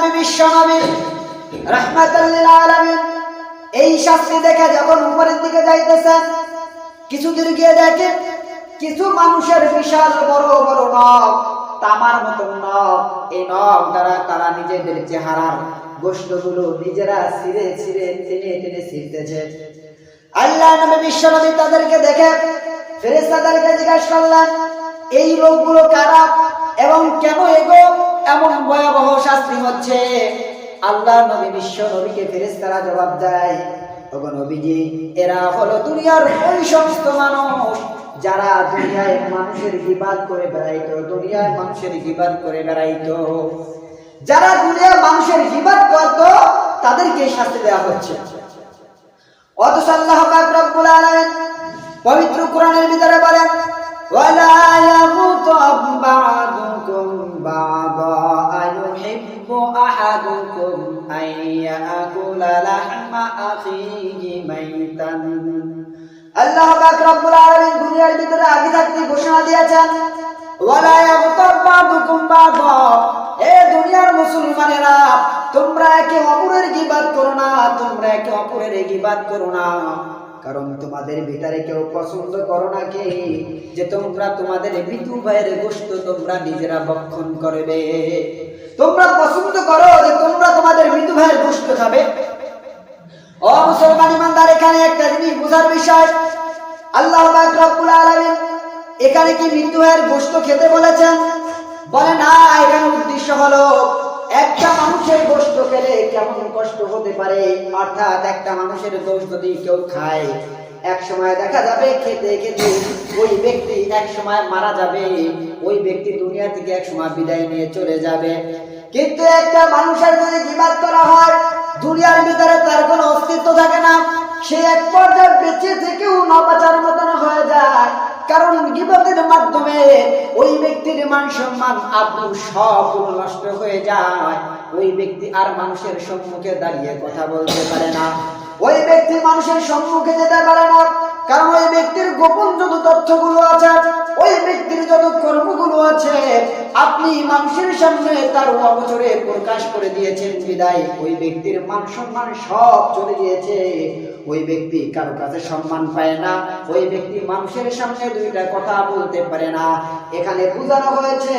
নবী বিশ্ব নবী রাহমাতাল লিল আলামিন এই শাস্তি দেখে যখন উপরের দিকে যাইতেছেন, কিছু দূর গিয়ে দেখেন কিছু মানুষের বিশাল বড় বড় নখ, তামার মতন নখ। এই নখ দ্বারা তারা নিজেদের চেহারার গোশতগুলো নিজেরা ছিঁড়ে ছিঁড়ে টেনে টেনে ছিঁড়তেছে। আল্লাহ নবী বিশ্ব নবী তাদেরকে দেখে ফেরেশতাদেরকে জিজ্ঞাসা করলেন, এই লোকগুলো কারা এবং কেন এগো এমন ভয়াবহ শাস্তি হচ্ছে? আল্লাহ নবী বিশ্ব নবীকে ফেরেশতারা জবাব দেয়, ওগো নবীজি, এরা হলো দুনিয়ার ওই সমস্ত মানুষ যারা দুনিয়ায় মানুষের গীবাত করে বেড়াইতো, দুনিয়ার মানুষের গীবাত করে বেড়াইতো। যারা দুনিয়ার মানুষের গীবাত করত তাদেরকে শাস্তি দেওয়া হচ্ছে। অথচ আল্লাহ পাক রব্বুল আলামিন পবিত্র কোরআনের ভিতরে বলেন, ওয়ালা ইয়াগুতাব বা'দুকুম বা'দা আইয়ুহিব্বু আহাদুকুম আইয়াকুলা লাহমা আখিহি মাইতান। আল্লাহ পাক রব্বুল আলামিন দুনিয়ার ভিতরে আগে থাকতে ঘোষণা দিয়েছেন, ওয়ালা ইয়াগুতাব বা'দুকুম বা'দা, এ দুনিয়ার মুসলমানেরা, তোমরা একে অপরের গীবাত করো না, তোমরা একে অপরের গীবাত করো না। কারণ তোমাদের ভিতরে কেউ পছন্দ করো না কে যে তোমরা তোমাদের মৃত্যু ভাইয়ের গোশত তোমরা নিজেরা ভক্ষণ করবে? তোমরা পছন্দ করো যে তোমরা তোমাদের মৃত্যু ভাইয়ের গোশত খাবে? ও মুসলমান ইমানদার, এখানে একটা জিনিস বোঝার বিষয়, আল্লাহ পাক রব্বুল আলামিন এখানে কি মৃত্যু ভাইয়ের গোশত খেতে বলেছেন? বলে না। এখানে উদ্দেশ্য হলো একটা মানুষের গোশত খেলে কেমন কষ্ট হতে পারে, অর্থাৎ একটা মানুষের গোশত যদি কেউ খায়, এক সময় দেখা যাবে খেতে খেতে ওই ব্যক্তি এক সময় মারা যাবে, ওই ব্যক্তি দুনিয়া থেকে এক সময় বিদায় নিয়ে চলে যাবে। কিন্তু একটা মানুষের যদি গীবাত করা হয়, দুনিয়ার ভিতরে তার কোনো অস্তিত্ব থাকে না, সে এক পর্যায়ে বেঁচে থেকেও না বাঁচার মতন হয়ে যায়। কারণ গীবতের মাধ্যমে ওই ব্যক্তির মান সম্মান আব্রু সব নষ্ট হয়ে যায়। ওই ব্যক্তি আর মানুষের সম্মুখে দাঁড়িয়ে কথা বলতে পারে না, ওই ব্যক্তি মানুষের সম্মুখে যেতে পারে না। কারণ ওই ব্যক্তির গোপন যত তথ্যগুলো আছে, ওই ব্যক্তির যত কর্মগুলো আছে, আপনি মানুষের সামনে তার অবচরে প্রকাশ করে দিয়েছেন বিদায় ওই ব্যক্তির মান সম্মান সব চলে গিয়েছে। ওই ব্যক্তি কারো কাছে সম্মান পায় না, ওই ব্যক্তি মানুষের সামনে দুইটা কথা বলতে পারে না। এখানে বোঝানো হয়েছে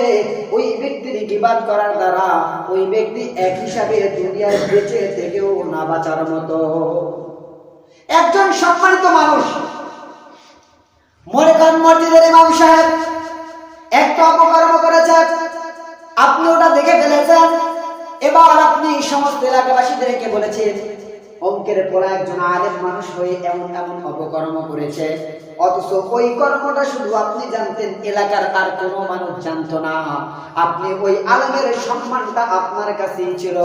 ওই ব্যক্তির গীবাত করার দ্বারা ওই ব্যক্তি এক হিসাবে দুনিয়ার বেঁচে থেকেও না বাঁচার মতো। একজন সম্মানিত মানুষ, মনে করেন মসজিদের ইমাম সাহেব একটা অপকর্ম করেছে, আপনি ওটা দেখে ফেলেছেন, এবার আপনি সমস্ত এলাকাবাসীদেরকে বলেছেন অঙ্কের পড়া একজন আলেম মানুষ হয়ে এমন এমন অপকর্ম করেছে, অথচ ওই কর্মটা শুধু আপনি জানতেন, এলাকার আর কোনো মানুষ জানতো না। আপনি ওই আলেমের সম্মানটা আপনার কাছেই ছিল।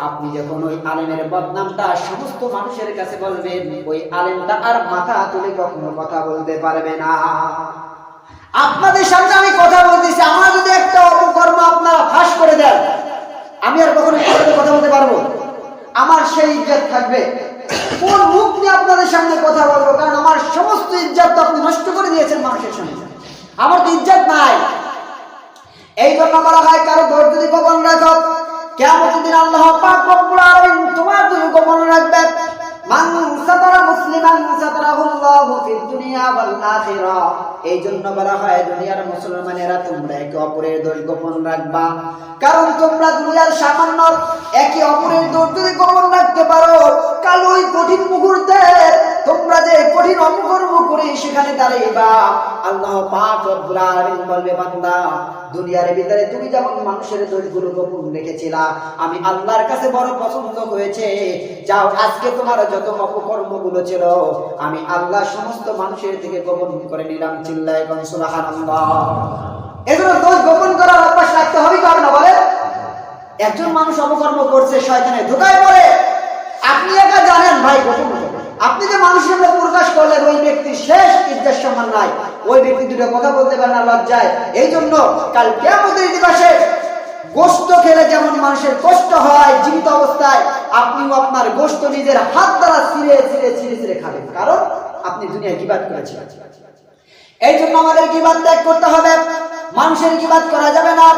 আপনি যখন ওই আলেমের বদনামটা সমস্ত মানুষের কাছে বলবেন, ওই আলেমটা আর মাথা তুলে কখনো কথা বলতে পারবে না। আপনাদের সামনে আমি কথা বলতেছি, আমার যদি একটা অপকর্ম আপনারা ফাঁস করে দেন, আমি আর কখনো কথা বলতে পারবো? আমার সেই ইজ্জত থাকবে? কোন মুখ নিয়ে আপনাদের সামনে কথা বলবো? কারণ আমার সমস্ত ইজ্জত তো আপনি নষ্ট করে দিয়েছেন মানুষের সামনে, আমার তো ইজ্জত নাই। এই জন্য বলা হয় কারো ঘর যদি গোপন রাখো, কিয়ামতের দিন আল্লাহ পাক রব্বুল আলামিন তোমার যদি গোপন রাখবে। মান সাতারা মুসলিমান সাতারাহুল্লাহু ফিদ দুনিয়া ওয়াল আখিরাহ। এই জন্য বলা হয় দুনিয়ার মুসলমানেরা তোমরা একে অপরের দোষ গোপন রাখবা, কারণ তোমরা দুনিয়ার সামান্য একে অপরের দোষ যদি গোপন রাখতে পারো, কাল ওই কঠিন মুহূর্তে তোমরা যে কঠিন অপকর্ম করে সেখানে দাঁড়াইবা, আল্লাহ পাক রব্বুল আলামিন বলবে, বান্দা দুনিয়ার ভিতরে তুমি যেমন মানুষের দোষগুলো গোপন রেখেছিলা, আমি আল্লাহর কাছে বড় পছন্দ হয়েছে, যাও আজকে তোমার যত অপকর্মগুলো ছিল আমি আল্লাহ সমস্ত মানুষের থেকে গোপন করে নিলাম। চিল্লায় কোন সুবহানাল্লাহ। এজন্য দোষ গোপন করার অভ্যাস রাখতে হবে কি হবে না বলে? একজন মানুষ অপকর্ম করছে, শয়তানের ধোঁকায় পড়ে, আপনি একা জানেন ভাই গোপন করবেন। আপনি যে মানুষের সামনে প্রকাশ করলেন, ওই ব্যক্তির শেষ ইজ্জত সম্মান নাই, ওই ব্যক্তি দুটো কথা বলতে পারে না লজ্জায়। এই জন্য কাল কিয়ামতের দিবসে গোশত খেলে যেমন মানুষের কষ্ট হয় জীবিত অবস্থায়, আপনিও আপনার গোশত নিজের হাত দ্বারা ছিঁড়ে ছিঁড়ে ছিঁড়ে ছিঁড়ে খাবেন, কারণ আপনি দুনিয়ায় গীবাত করেছেন। এই জন্য আমাদের গীবাত ত্যাগ করতে হবে, মানুষের গীবাত করা যাবে না।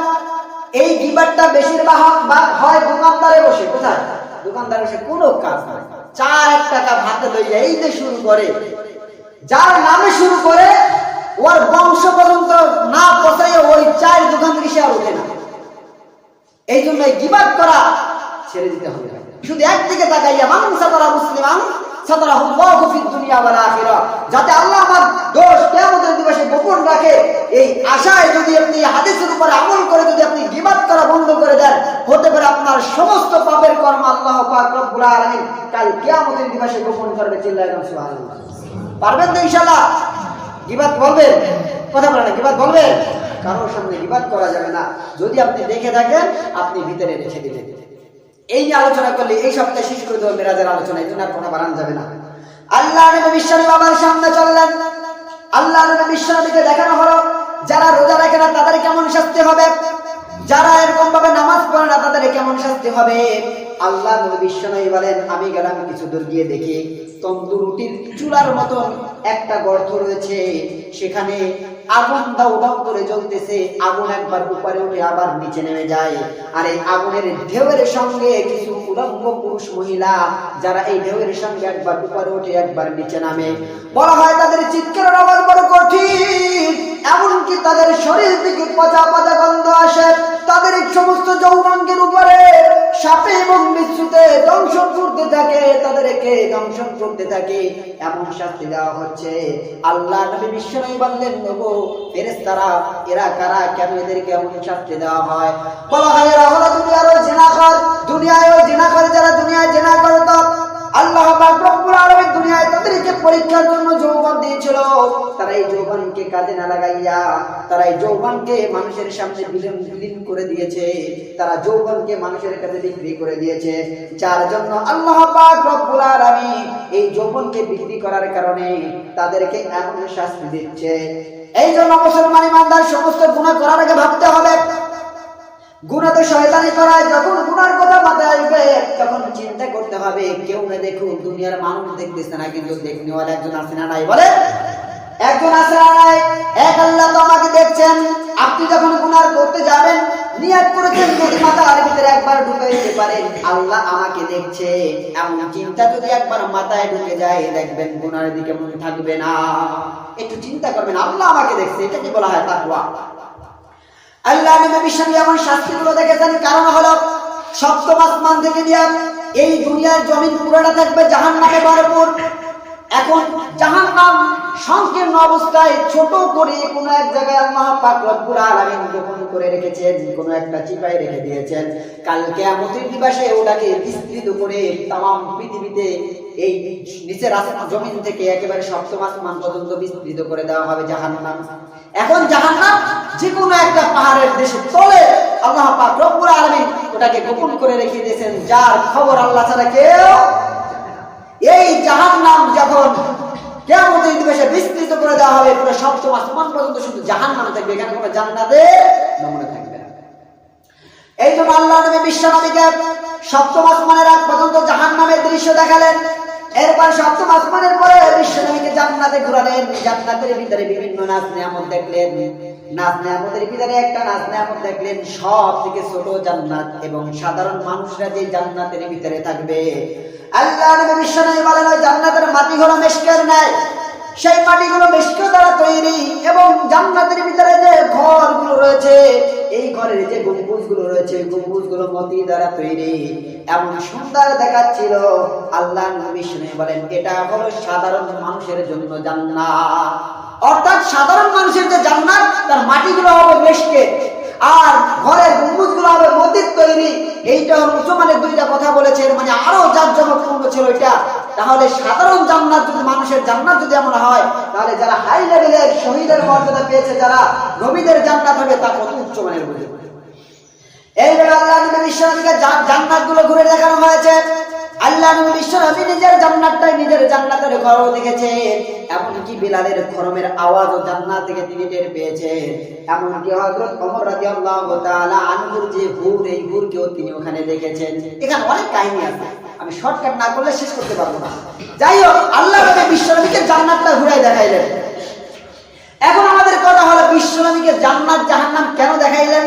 এই গীবাতটা বেশিরভাগ হয় দোকানদার ইমানদারের সে কোনো কাজ নাই। 4 টাকা হাতে লইয়া এই যে শুরু করে, যার নামে শুরু করে ওর বংশ পর্যন্ত না পৌঁছাইয়া ওই চায়ের দোকান থেকে সে আর ওঠে না। এই জন্য গীবাত করা ছেড়ে দিতে হবে। শুধু একদিকে তাকাইয়া মান সাতারা মুসলিমান সাতারাহুল্লাহু ফিদ দুনিয়া ওয়াল আখিরাহ, যাতে আল্লাহ আমার দোষ কিয়ামতের দিবসে গোপন রাখে, এই আশায় যদি আপনি হাদিসের উপর আমল করে যদি আপনি গীবাত করা বন্ধ করে দেন, হতে পারে আপনার সমস্ত পাপের কর্ম আল্লাহ পাক রব্বুল আলামিন কাল কিয়ামতের দিবসে গোপন করবে। চিল্লাইয়া সুবহানাল্লাহ। পারবেন তো ইনশাআল্লাহ? গীবাত বলবেন? কথা বলেন, গীবাত বলবেন? কারোর সামনে গীবাত করা যাবে না। যদি আপনি দেখে থাকেন আপনি ভিতরে রেখে দিবেন। এই নিয়ে আলোচনা করলে এই সপ্তাহে শেষ করে দেবো মেরাজের আলোচনা, এই জন্য আর কোনো বাড়ানো যাবে না। আল্লাহ নবী বিশ্বনবী বাবার সামনে চললেন। আল্লাহ নবী বিশ্বনবীকে দেখানো হলো যারা রোজা রাখে না তাদের কেমন শাস্তি হবে, যারা এরকম ভাবে নামাজ পড়ে না তাদের কেমন শাস্তি হবে। আল্লাহ নবী বিশ্বনবী বলেন, আমি গেলাম কিছু দূর গিয়ে দেখি তন্দুর রুটির চুলার মতন একটা গর্ত রয়েছে, সেখানে আগুন দাউ দাউ করে জ্বলতেছে। আগুন একবার উপরে উঠে আবার নিচে নেমে যায়। আর এই আগুনের ঢেউয়ের সঙ্গে কিছু উলঙ্গ পুরুষ মহিলা, যারা এই ঢেউয়ের সঙ্গে একবার উপরে উঠে একবার নিচে নামে। বলা হয় তাদের চিৎকারের আওয়াজ বড় কঠিন, এমনকি তাদের শরীর থেকে পচা পচা গন্ধ আসে। তাদের সমস্ত যৌনাঙ্গের উপরে সাপে এবং বিচ্ছুতে দংশন করতে থাকে, তাদেরকে দংশন করতে থাকে। এমন শাস্তি দেওয়া হচ্ছে। আল্লাহ নবী বিশ্বনবী বললেন, ওগো ফেরেশতারা, এরা কারা, কেন এদেরকে এমন শাস্তি দেওয়া হয়? বলা হয় এরা হলো দুনিয়ার ওই জিনাখোর, দুনিয়ায় ওই জিনাখোর যারা দুনিয়ায় জিনা করত। আল্লাহ পাক রব্বুল আলামিন দুনিয়ায় তাদেরকে পরীক্ষার জন্য যৌবন দিয়েছিল। তারা এই যৌবনকে কাজে না লাগাইয়া তারা এই যৌবনকে মানুষের সামনে বিলীন করে দিয়েছে। তারা যৌবনকে মানুষের কাছে বিক্রি করে দিয়েছে, যার জন্য আল্লাহ পাক রব্বুল আলামিন এই যৌবনকে বিক্রি করার কারণে তাদেরকে এমন শাস্তি দিচ্ছে। এই জন্য মুসলমান ইমানদার সমস্ত গুনাহ করার আগে ভাবতে হবে। গুনাহ তো শয়তানি করায়, যখন গুনার কথা মাথায় আসবে তখন চিন্তা করতে হবে কেউ না দেখুক, দুনিয়ার মানুষ দেখতেছে না, কিন্তু দেখনেওয়ালা একজন আছে না নাই? বলে একজন আছে না নাই? এক আল্লাহ তো আমাকে দেখছেন। আপনি যখন গুনাহ করতে যাবেন নিয়ত করেছেন যদি মাথার ভিতরে একবার ঢুকে দিতে পারেন আল্লাহ আমাকে দেখছে, এমন চিন্তা যদি একবার মাথায় ঢুকে যায় দেখবেন গুনার দিকে মন থাকবে না। একটু চিন্তা করবেন আল্লাহ আমাকে দেখছে, এটাকে বলা হয় তাকওয়া। আল্লাহ নবী বিশ্বনবী এমন শাস্তিগুলো দেখেছেন, কারণ হলো সপ্তম আসমান থেকে নিয়ে এই দুনিয়ার জমিন পুরোটা থাকবে জাহান্নামে ভরপুর। এখন জাহান্নাম সংকীর্ণ অবস্থায় ছোট করে কোন এক জায়গায় আল্লাহ পাক রব্বুল আলামিন গোপন করে রেখেছেন, কোন একটা চিপায় রেখে দিয়েছেন। কাল কিয়ামতের দিবসে ওটাকে বিস্তৃত করে तमाम পৃথিবীতে এই নিচের আসমান জমিন থেকে একেবারে সপ্তম আসমান পর্যন্ত বিস্তৃত করে দেওয়া হবে জাহান্নাম। এখন জাহান্নাম যে কোনো একটা পাহাড়ের দেশে তলে আল্লাহ পাক রব্বুল আলামিন ওটাকে গোপন করে রেখে দিয়েছেন, যার খবর আল্লাহ ছাড়া কেউ। এই জাহান্নাম যখন কিয়ামতের দিবসে বিস্তৃত করে দেওয়া হবে পুরো সপ্তম আসমান পর্যন্ত শুধু জাহান্নাম থাকবে, এখানে কোনো জান্নাতের নমুনা থাকবে না। এই জন্য আল্লাহ নবী বিশ্বনবীকে সপ্তম আসমানের আগ পর্যন্ত জাহান্নামের দৃশ্য দেখালেন। এরপর সপ্তম আসমানের পরে বিশ্বনবীকে জান্নাতে ঘোরালেন। জান্নাতের ভিতরে বিভিন্ন নাজ নিয়ামত দেখলেন। নাজ নিয়ামতের ভিতরে একটা নাজ নিয়ামত দেখলেন, সব থেকে ছোট জান্নাত এবং সাধারণ মানুষরা যে জান্নাতের ভিতরে থাকবে। আল্লাহ নবী বিশ্বনবী বলেন ওই জান্নাতের মাটি হলো মেশকের ন্যায়, সেই মাটিগুলো মেশক দ্বারা তৈরি এবং জান্নাতের ভিতরে যে ঘরগুলো রয়েছে এই ঘরের যে গম্বুজগুলো রয়েছে ওই গম্বুজগুলো মতি দ্বারা তৈরি, এমন সুন্দর দেখাচ্ছিল। আল্লাহ নবী বিশ্বনবী বলেন এটা হলো সাধারণ মানুষের জন্য জান্নাত। অর্থাৎ সাধারণ মানুষের যে জান্নাত তার মাটিগুলো হবে মেশকের আর ঘরের গম্বুজগুলো হবে মতির তৈরি। এইটা উচ্চ মানের দুইটা কথা বলেছেন, মানে আরো জাঁকজমকপূর্ণ ছিল এটা। তাহলে সাধারণ জান্নাত যদি মানুষের জান্নাত যদি এমন হয়, তাহলে যারা হাই লেভেলের শহীদের মর্যাদা পেয়েছে, যারা নবীদের জান্নাত হবে তা কত উচ্চ মানের বুঝে। এইভাবে আল্লাহ নবী বিশ্বনবীকে জান্নাতগুলো ঘুরে দেখানো হয়েছে। আল্লাহ নবী বিশ্বনবী নিজের জান্নাতটাই নিজের জান্নাতের ঘরও দেখেছেন, এমনকি বিলালের খরমের আওয়াজও জান্নাত থেকে তিনি টের পেয়েছেন। এমনকি হযরত ওমর রাদিয়াল্লাহু তাআলা আনহুর যে হুর, এই হুরকেও তিনি ওখানে দেখেছেন। এখানে অনেক কাহিনী আছে, আমি শর্টকাট না করলে শেষ করতে পারবো না। যাই হোক, আল্লাহ নবী বিশ্বনবীকে জান্নাতটা ঘুরাই দেখাইলেন। এখন আমাদের কথা হলো বিশ্বনবীকে জান্নাত জাহান্নাম কেন দেখাইলেন?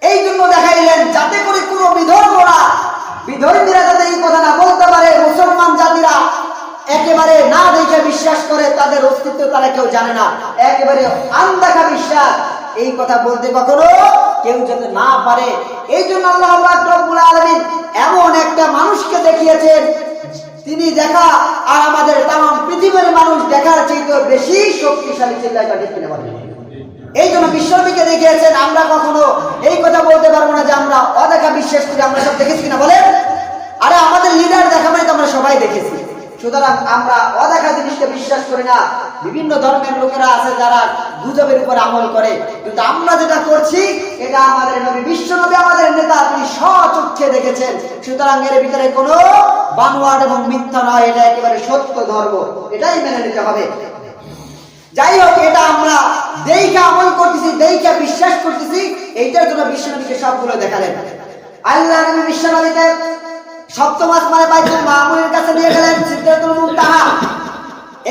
এই জন্য দেখাইলেন যাতে করে কোনো বিধর্মীরা যাতে এই অস্তিত্ব তারা কেউ জানে না, একেবারে আনদেখা বিশ্বাস। এই কথা বলতে কখনো কেউ যাতে না পারে, এই জন্য আল্লাহ পাক রব্বুল আলামিন এমন একটা মানুষকে দেখিয়েছেন, তিনি দেখা আর আমাদের তামাম পৃথিবীর মানুষ দেখার চেয়ে বেশি শক্তিশালী। চিল্লাটা ঠিক কিনা বলেন? এই জন্য বিশ্বনবীকে দেখিয়েছেন। আমরা কখনো এই কথা বলতে পারবো না যে আমরা অদেখা বিশ্বাস করি, আমরা সব দেখেছি কিনা বলেন? আরে আমাদের লিডার দেখা মানে তো আমরা সবাই দেখেছি। সুতরাং আমরা অদেখা জিনিসকে বিশ্বাস করি না। বিভিন্ন ধর্মের লোকেরা আছে যারা গুজবের উপর আমল করে, কিন্তু আমরা যেটা করছি এটা আমাদের নবী বিশ্বনবী আমাদের নেতা তিনি স্বচক্ষে দেখেছেন। সুতরাং এর ভিতরে কোনো বানোয়াট এবং মিথ্যা নয়, এটা একেবারে সত্য ধর্ম, এটাই মেনে নিতে হবে। যাই হোক, এটা আমরা দেইখা আমল করতেছি, দেইখা বিশ্বাস করতেছি, এইটার জন্য বিশ্বনবীকে সবগুলো দেখালেন। আল্লাহ নবী বিশ্বনবীকে সপ্তম আসমানে বাইতুল মামুরের কাছে নিয়ে গেলেন, সিদরাতুল মুনতাহা।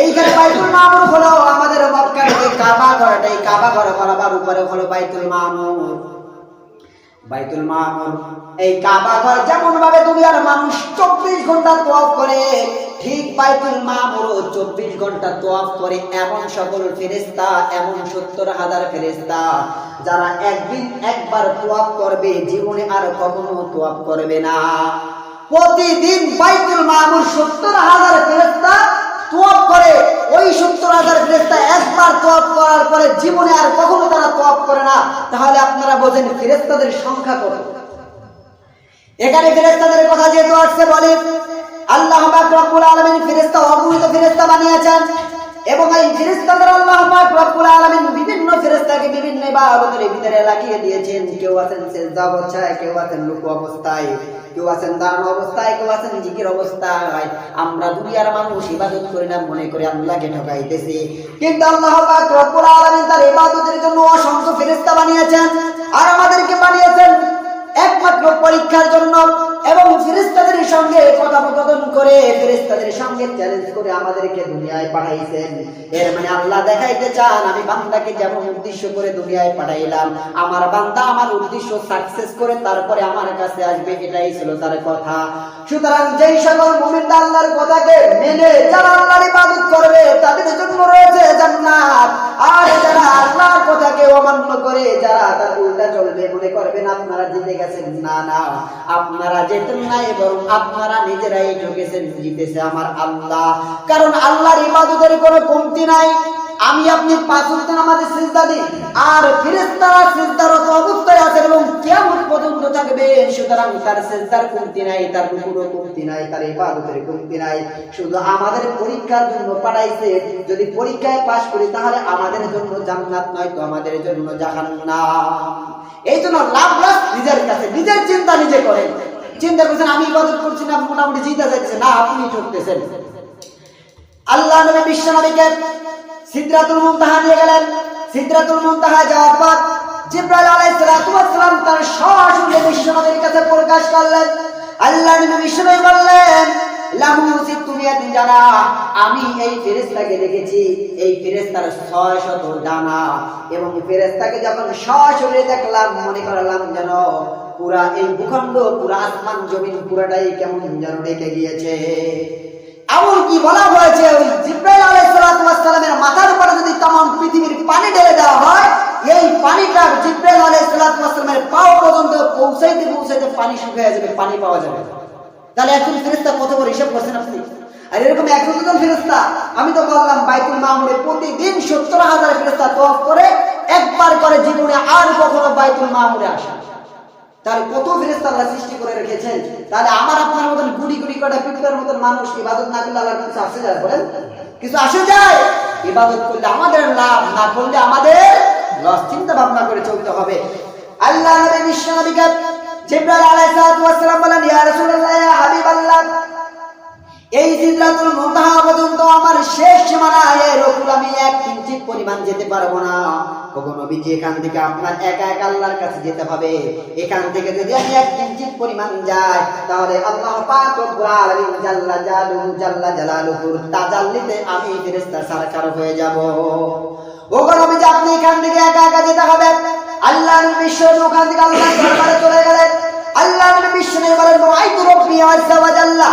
এইখানে বাইতুল মামুর হলো আমাদের মক্কার যে কাবা ঘর, এই কাবা ঘর বরাবর উপরে হলো বাইতুল মামুর। বাইতুল মামুর এই কাবা ঘর যেমন ভাবে দুনিয়ার মানুষ 24 ঘন্টা তওয়াফ করে, ঠিক বাইতুল মামুর 24 ঘন্টা তওয়াফ করে এমন সকল ফেরেশতা, এমন 70,000 ফেরেশতা যারা একদিন একবার তওয়াফ করবে, জীবনে আর কখনো তওয়াফ করবে না। প্রতিদিন বাইতুল মামুর 70,000 ফেরেশতা তওয়াফ করে। ওই 70,000 ফেরেশতা একবার তওয়াফ করার পরে জীবনে আর কখনো তারা তওয়াফ করে না। তাহলে আপনারা বোঝেন ফেরেশতাদের সংখ্যা কত। এখানে ফেরেশতাদের কথা যেহেতু আসছে, বলে আল্লাহ পাক রব্বুল আলামিন ফেরেশতা অগণিত ফেরেশতা বানিয়েছেন, এবং এই ফেরেশতাদের আল্লাহ পাক রব্বুল আলামিন বিভিন্ন ফেরেশতাকে বিভিন্ন ইবাদতের ভিতরে লাগিয়ে দিয়েছেন। কেউ আছেন সিজদা অবস্থায়, কেউ আছেন রুকু অবস্থায়, কেউ আছেন দাঁড়ানো অবস্থায়, কেউ আছেন জিকির অবস্থায়। আমরা দুনিয়ার মানুষ ইবাদত করি না, মনে করে আল্লাহকে ঠকাইতেছি, কিন্তু আল্লাহ পাক রব্বুল আলামিন তার ইবাদতের জন্য অসংখ্য ফেরেশতা বানিয়েছেন, আর আমাদেরকে বানিয়েছেন একমাত্র পরীক্ষার জন্য। এবং ফেরেশতাদের সঙ্গে কথোপকথন করে, ফেরেশতাদের সঙ্গে চ্যালেঞ্জ করে আমাদেরকে দুনিয়ায় পাঠাইছেন। এর মানে আল্লাহ দেখাইতে চান, আমি বান্দাকে যেমন উদ্দেশ্য করে দুনিয়ায় পাঠাইলাম, আমার বান্দা আমার উদ্দেশ্য সাকসেস করে তারপরে আমার কাছে আসবে, এটাই ছিল তার কথা। সুতরাং যেই সকল মুমিনরা আল্লাহর কথাকে মেনে যারা আল্লাহর ইবাদত করবে তাদের জন্য রয়েছে জান্নাত, আর যারা আল্লাহর কথাকে অমান্য করে, যারা তার উল্টা চলবে, মনে করবেন আপনারা জিতে গেছেন। না না, আপনারা যেতেন নাই, বরং আপনারা নিজেরাই ঠকেছেন, জিতেছে আমার আল্লাহ। কারণ আল্লাহর ইবাদতের কোনো কমতি নাই। আমি আপনি 5 ওয়াক্ত নামাজে সিজদা দিই, আর ফেরেশতারা সিজদারত অবস্থায় আছেন এবং কিয়ামত পর্যন্ত থাকবে। সুতরাং তার সিজদার কমতি নাই, তার রুকুর কমতি নাই, তার ইবাদতের কমতি নাই। শুধু আমাদের পরীক্ষার জন্য পাঠাইছে। যদি পরীক্ষায় পাশ করি তাহলে আমাদের জন্য জান্নাত, নয় তো আমাদের জন্য জাহান্নাম। এই জন্য লাভ লস নিজের কাছে, নিজের চিন্তা নিজে করেন। চিন্তা করছেন আমি ইবাদত করছি না, মোটামুটি জিতে যাচ্ছে, না, আপনি ঠকতেছেন। আল্লাহ নবী বিশ্বনবীকে সিদরাতুল মুনতাহা নিয়ে গেলেন। সিদরাতুল মুনতাহা যাওয়ার পর জিবরাইল আলাইহিস সালাম তার সরাসরি বিশ্বনবীর কাছে প্রকাশ করলেন। আল্লাহ নবী বিশ্বনবী বললেন, লাহু সিত্তুমিয়াতি জানা, আমি এই ফেরেশতাকে দেখেছি, এই ফেরেশতার 600 ডানা। এবং ফেরেশতাকে যখন সরাসরি দেখলাম, মনে করলাম যেন পুরা এই ভূখণ্ড, পুরা আসমান জমিন পুরাটাই কেমন যেন ঢেকে গিয়েছে। এমন কি বলা হয়েছে, ওই জিবরাইল আলাইহিস সালামের মাথার উপরে যদি तमाम পৃথিবীর পানি ঢেলে দেওয়া হয়, এই পানিটা জিবরাইল আলাইহিস সালামের পাও পর্যন্ত পৌঁছাইতে পৌঁছাইতে পানি শুকিয়ে যাবে, পানি পাওয়া যাবে। তাহলে এখন ফেরেশতা কত বড় হিসাব করছেন আপনি? আর এরকম 100 জন ফেরেশতা, আমি তো বললাম বাইতুল মামুরে প্রতিদিন 70,000 ফেরেশতা তওয়াফ করে, একবার করে জীবনে আর কখনো বাইতুল মামুরে আসে। তাহলে কত ফেরেশতা আল্লাহ সৃষ্টি করে রেখেছেন। তাহলে আমার আপনার মতন গুড়ি গুড়ি কটা পিঁপড়ার মতন মানুষ ইবাদত না করলে আল্লাহর কিছু আসে যায়? বলেন, কিছু আসে যায়? ইবাদত করলে আমাদের লাভ, না করলে আমাদের লস। চিন্তা ভাবনা করে চলতে হবে। আল্লাহ নবী বিশ্বনবীকে জিবরাইল আলাইহিস সালাম বলেন, ইয়া রাসূলুল্লাহ, ইয়া হাবিবাল্লাহ, এই সিদরাতুল মুনতাহা পর্যন্ত আমার শেষ সীমানা, এর উপর আমি 1 ইঞ্চি পরিমাণ যেতে পারবো না। ওগো নবীজি, এখান থেকে আপনার একা একা আল্লাহর কাছে যেতে হবে। এখান থেকে যদি আমি 1 ইঞ্চি পরিমাণ যাই, তাহলে আল্লাহ পাক রব্বুল আলামিন জাল্লা জালালুহুর তাজাল্লিতে আমি ফেরেশতা সারকার হয়ে যাব। ওগো নবীজি, আপনি এখান থেকে একা একা যেতে হবে। আল্লাহ নবী বিশ্বনবী ওখান থেকে আল্লাহর দরবারে চলে গেলেন। আল্লাহ নবী বিশ্বনবী বলেন, রাআইতু রাব্বি আযজা ওয়া জাল্লা,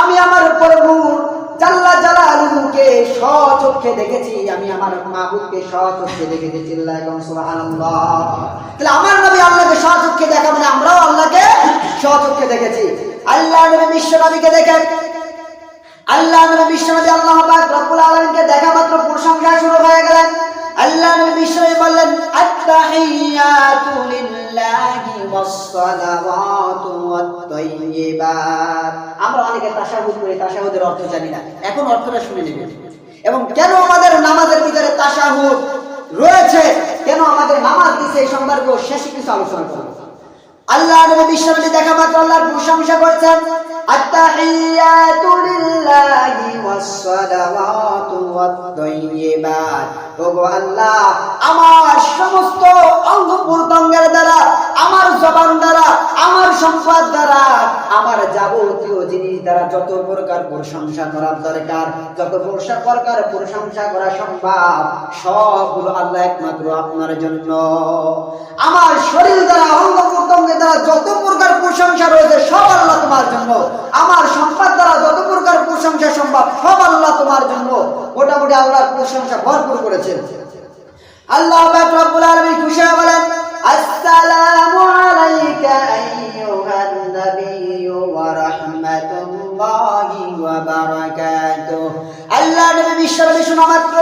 আমি আমার প্রভুর জাল্লা জালালুহুকে স্বচক্ষে দেখেছি, আমি আমার মাবুদকে স্বচক্ষে দেখেছি। চিল্লায় বলুন সুবহানাল্লাহ। তাহলে আমার নবী আল্লাহকে স্বচক্ষে দেখা মানে আমরাও আল্লাহকে স্বচক্ষে দেখেছি। আল্লাহ নবী বিশ্ব নবীকে দেখেন, আল্লাহ নবী বিশ্ব নবী আল্লাহ পাক রব্বুল আলামিনকে দেখা মাত্র প্রশংসা শুরু হয়ে গেলেন। আল্লাহ নবী বিশ্ব নবী বললেন আত-তাহিয়াতু লিল্লাহি ওয়াস-সালাওয়াতু ওয়াত-তাইয়্যিবাত। আমরা অনেকে তাশাহুদ করি, তাশাহুদের অর্থ জানি না। এখন অর্থটা শুনে নেবেন এবং কেন আমাদের নামাজের ভিতরে তাশাহুদ রয়েছে, কেন আমাদের নামাজ দিছে এই সম্পর্কে শেষে কিছু আলোচনা করব। আল্লাহ নবী বিশ্ব নবী দেখা মাত্র আল্লাহর প্রশংসা করেছেন আত-তাহিয়াতু লিল্লাহি ওয়াস-সালাওয়াতু ওয়াত-তাইয়্যিবাত। ওগো আল্লাহ, আমার সমস্ত অঙ্গ প্রত্যঙ্গের দ্বারা, আমার জবান দ্বারা, আমার সম্পদ দ্বারা, আমার যাবতীয় জিনিস দ্বারা যত প্রকার প্রশংসা করার দরকার, যত প্রকার প্রশংসা করা সম্ভব, সবগুলো আল্লাহ একমাত্র আপনার জন্য। আমার শরীর দ্বারা, অঙ্গ প্রত্যঙ্গের দ্বারা যত প্রকার প্রশংসা রয়েছে সব আল্লাহ তোমার জন্য। আমার সম্পদ দ্বারা যত প্রকার প্রশংসা সম্ভব সব আল্লাহ তোমার জন্য। মোটামুটি আল্লাহর প্রশংসা ভরপুর করেছেন। আল্লাহ পাক রব্বুল আলামিন খুশি হয়ে বলেন আসসালামু আলাইকা আইয়ুহান নাবিয়্যু ওয়া রাহমাতুল্লাহি ওয়া বারাকাতুহু। আল্লাহ নবী বিশ্ব নবী শোনা মাত্র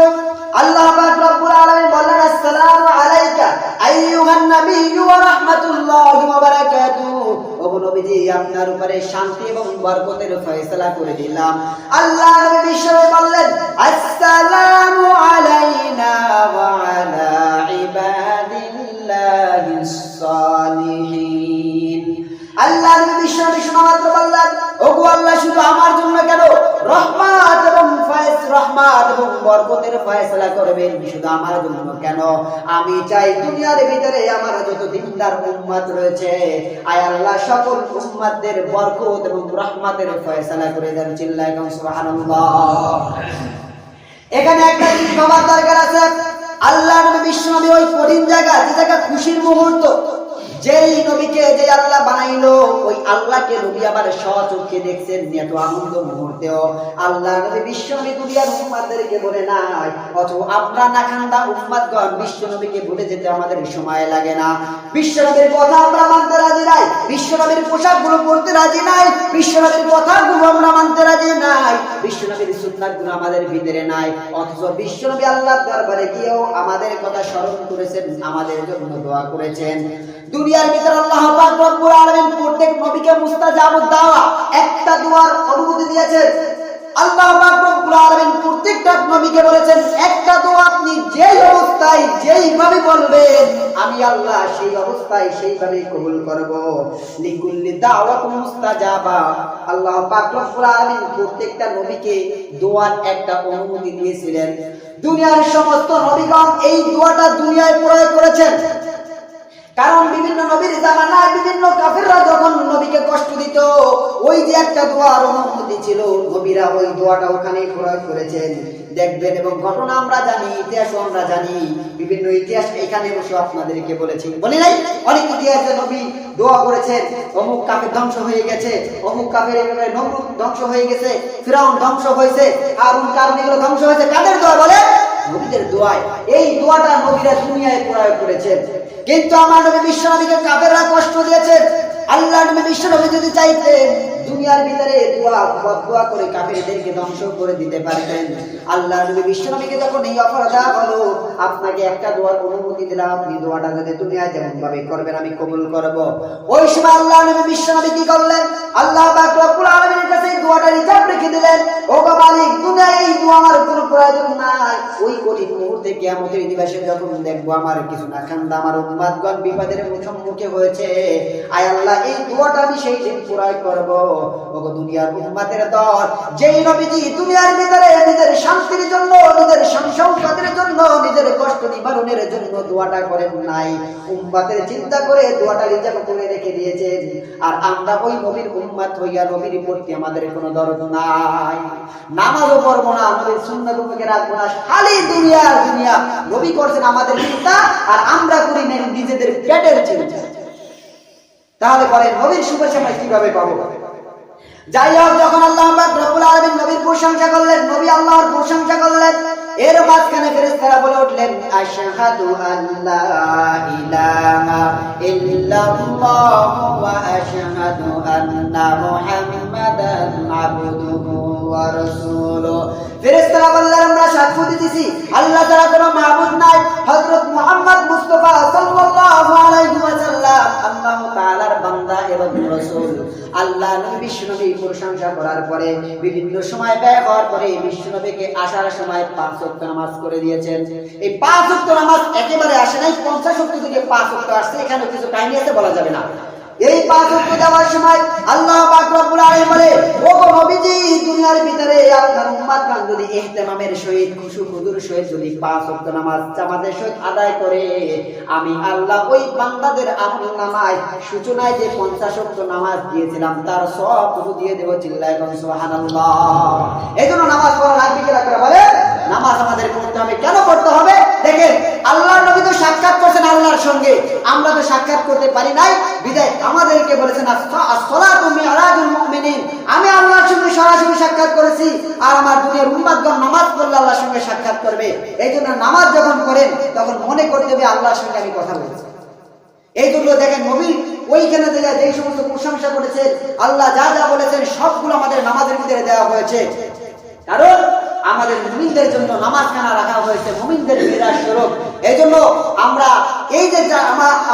আল্লাহ পাক রব্বুল আলামিন বললেন আসসালামু আলাইকা আইয়ুহান নাবিয়্যু ওয়া রাহমাতুল্লাহি ওয়া বারাকাতুহু। ওগো নবীজি, আপনার উপরে শান্তি এবং বরকতের ফয়সালা করে দিলাম। আল্লাহ নবী বিশ্ব নবী বললেন আসসালামু আলাইনা ওয়া আলা ইবাদিল্লাহিস সালিহিন। আল্লাহ নবী বিশ্ব নবী শোনা মাত্র বললেন ওগো আল্লাহ, শুধু আমার জন্য কেন রহমত এবং বরকতের ফয়সালা করবেন, শুধু আমার জন্য কেন, আমি চাই দুনিয়ার ভিতরে আমার যত দিনদার উম্মত রয়েছে, আয় আল্লাহ সকল উম্মতদের বরকত এবং রহমতের ফয়সালা করে দেন। চিল্লায় বলুন সুবহানাল্লাহ। এখানে একটা জিনিস ভাবার দরকার আছে। আল্লাহ নবী বিশ্ব নবী ওই কঠিন জায়গা, যে জায়গা খুশির মুহূর্ত, যেই নবীকে যে আল্লাহ বানাইলো ওই আল্লাহকে নবী আবার স্বচক্ষে দেখছেন। এত আনন্দ মুহূর্তেও আল্লাহ নবী বিশ্ব নবী দুনিয়ার উম্মতদেরকে বলে নাই, অথবা আমরা নাখান্দা উম্মতগণ বিশ্ব নবীকে ভুলে যেতে আমাদের সময় লাগে না। বিশ্ব নবীর কথা আমরা মানতে রাজি নাই, বিশ্ব নবীর পোশাকগুলো পরতে রাজি নাই, বিশ্ব নবীর কথাগুলো আমরা মানতে রাজি নাই, বিশ্ব নবীর সুন্নাতগুলো আমাদের ভিতরে নাই, অথচ বিশ্ব নবী আল্লাহর দরবারে গিয়েও আমাদের কথা স্মরণ করেছেন, আমাদের জন্য দোয়া করেছেন। দুনিয়ার ভিতরে আল্লাহ পাক রব্বুল আলামিন প্রত্যেক নবীকে মুস্তাজাবুদ দাওয়া একটা দুয়ার অনুমতি দিয়েছেন। আল্লাহ পাক রব্বুল আলামিন প্রত্যেকটা নবীকে বলেছেন একটা দোয়া আপনি যেই অবস্থায় যেইভাবে বলবেন আমি আল্লাহ সেই অবস্থায় সেইভাবে কবুল করব। লিকুল্লি দাওয়াতুন মুস্তাজাবা। আল্লাহ পাক রব্বুল আলামিন প্রত্যেকটা নবীকে দোয়ার একটা অনুমতি দিয়েছিলেন। দুনিয়ার সমস্ত নবীগণ এই দোয়াটা দুনিয়ায় প্রয়োগ করেছেন, কারণ বিভিন্ন নবীর জামানায় বিভিন্ন কাফেররা যখন নবীকে কষ্ট দিত, ওই যে একটা দোয়ার অনুমতি ছিল, নবীরা ওই দোয়াটা ওখানেই প্রয়োগ করেছেন। দেখবেন এবং ঘটনা আমরা জানি, ইতিহাস আমরা জানি, বিভিন্ন ইতিহাস এখানে বসে আপনাদেরকে বলেছি, বলি নাই? অনেক ইতিহাসে নবী দোয়া করেছেন, অমুক কাফের ধ্বংস হয়ে গেছে, অমুক কাফের নমরুদ ধ্বংস হয়ে গেছে, ফিরাউন ধ্বংস হয়েছে, হারুন কারণ এগুলো ধ্বংস হয়েছে। কাদের দোয়া বলে? নবীদের দোয়ায়। এই দোয়াটা নবীরা দুনিয়ায় প্রয়োগ করেছেন। কিন্তু আমার নবী বিশ্ব নবীকে কাফেররা কষ্ট দিয়েছে। আল্লাহ নবী বিশ্ব নবী যদি চাইতেন দুনিয়ার ভিতরে দোয়া করে কাফেরদেরকে ধ্বংস করে দিতে পারতেন। আল্লাহ নবী বিশ্ব নবীকে যখন এই অফার দেওয়া হলো, আপনাকে একটা দোয়ার অনুমতি দিলাম, আপনি দোয়াটা যদি দুনিয়ায় যেমন ভাবে করবেন আমি কবুল করব। ওই সময় আল্লাহ নবী বিশ্ব নবী কি করলেন? আল্লাহ পাক রব্বুল আলামিনের কাছে এই দোয়াটা রিজার্ভ রেখে দিলেন। ও গো মালিক, দুনিয়ায় এই দোয়া আমার কোনো প্রয়োজন নাই। ওই কঠিন মুহূর্তে কিয়ামতের দিবসে যখন দেখবো আমার কিছু না খান্দা আমার উম্মতগণ বিপদের সম্মুখে হয়েছে, আয় আল্লাহ এই দোয়াটা আমি সেই দিন প্রয়োগ করব। ওগো দুনিয়ার উম্মতের দল, যেই নবীজি দুনিয়ার ভিতরে নিজের শান্তির জন্য, নিজের সংসদের জন্য, নিজের কষ্ট নিবারণের জন্য দোয়াটা করেন নাই, উম্মতের চিন্তা করে দোয়াটা রিজার্ভ করে রেখে দিয়েছেন। আর আমরা ওই নবীর উম্মত হইয়া নবীর প্রতি আমাদের কোনো দরদ নাই, নামাজও পড়বো না, নবীর সুন্নাতকে রাখবো না, খালি দুনিয়া নবী করছেন আমাদের চিন্তা আর আমরা করি নিজেদের পেটের চিন্তা। তাহলে বলেন নবীর শুভেচ্ছা আমরা কিভাবে পাবো? যাই হোক, যখন আল্লাহ পাক রব্বুল আলামিন নবীর প্রশংসা করলেন, নবী আল্লাহর প্রশংসা করলেন, এর মাঝখানে ফেরেশতারা বলে উঠলেন, আশহাদু আল্লা ইলাহা ইল্লাল্লাহ ওয়া আশহাদু আন্না মুহাম্মাদান আবদুহু ওয়া রাসূলুহু। ফেরেশতারা বললেন, আমরা সাক্ষ্য দিতেছি আল্লাহ ছাড়া কোনো মাবুদ নাই, হযরত মুহাম্মদ মুস্তাফা সাল্লাল্লাহু আলাইহি ওয়াসাল্লাম আল্লাহ তাআলার বান্দা এবং রাসূল। আল্লাহ নবী বিশ্বনবী প্রশংসা করার পরে বিভিন্ন সময় ব্যয় হওয়ার পরে বিশ্বনবীকে আসার সময় 5 ওয়াক্ত নামাজ করে দিয়েছেন। এই 5 ওয়াক্ত নামাজ একেবারে আসে নাই, 50 ওয়াক্ত থেকে 5 ওয়াক্ত আসছে, এখানে কিছু কাহিনী আছে বলা যাবে না। এই 5 ওয়াক্ত দেওয়ার সময় আল্লাহ পাক রব্বুল আলামিন বলে, ওগো নবীজি, দুনিয়ার ভিতরে আপনার উম্মতগণ যদি ইহতিমামের সহিত খুশু খুদুর সহিত যদি 5 ওয়াক্ত নামাজ জামাতের সহিত আদায় করে, আমি আল্লাহ ওই বান্দাদের আমলনামায় সূচনায় যে 50 ওয়াক্ত নামাজ দিয়েছিলাম তার সওয়াবটুকু দিয়ে দেব। চিল্লায় বলেন সুবহানাল্লাহ। এইজন্য নামাজ পড়া লাগবে কিনা করে বলে, নামাজ আমাদের পড়তে হবে। কেন পড়তে হবে? দেখেন, আল্লাহর নবী তো সাক্ষাৎ করছেন আল্লাহর সঙ্গে, আমরা তো সাক্ষাৎ করতে পারি নাই, বিদায় আমাদেরকে বলেছেন as-সালাতু মি'রাজুল মুমিনিন, আমি আল্লাহর সঙ্গে সরাসরি সাক্ষাৎ করেছি, আর আমার দুনিয়ার উম্মতগণ নামাজ পড়লে আল্লাহর সঙ্গে সাক্ষাৎ করবে। এইজন্য নামাজ যখন করেন তখন মনে করতে হবে আল্লাহর সঙ্গে আমি কথা বলছি। এই জন্য দেখেন, নবী ওইখানে যে সমস্ত প্রশংসা করেছেন, আল্লাহ যা যা বলেছেন সবগুলো আমাদের নামাজের ভিতরে দেওয়া হয়েছে। কারণ আমাদের মুমিনদের জন্য নামাজখানা রাখা হয়েছে, মুমিনদের মিরাজ স্বরূপ। এইজন্য আমরা এই যে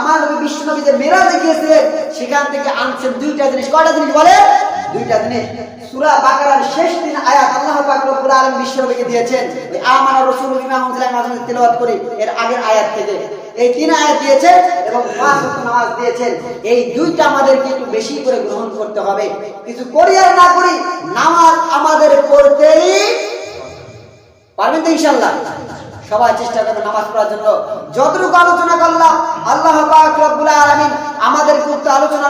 আমার নবী বিশ্বনবী যে মিরাজে গিয়েছিলেন, সেখান থেকে আনছেন 2টা জিনিস। কয়টা জিনিস বলে? 2টা জিনিস। সূরা বাকারার শেষ 3 আয়াত আল্লাহ পাক রব্বুল আলামিন বিশ্বনবীকে দিয়েছেন। ওই আমানা রাসূলু বিমা উনজিলা ইলাইহি তেলাওয়াত করি এর আগের আয়াত থেকে এই 3 আয়াত দিয়েছেন এবং 5 ওয়াক্ত নামাজ দিয়েছেন। এই 2টা আমাদেরকে একটু বেশি করে গ্রহণ করতে হবে। কিছু করি আর না করি, নামাজ আমাদের পড়তেই পারবেন তো ইনশাআল্লাহ। সবাই চেষ্টা করবেন নামাজ পড়ার জন্য। যতটুকু আলোচনা করলাম, আল্লাহ পাক রব্বুল আলামিন আমাদের আলোচনা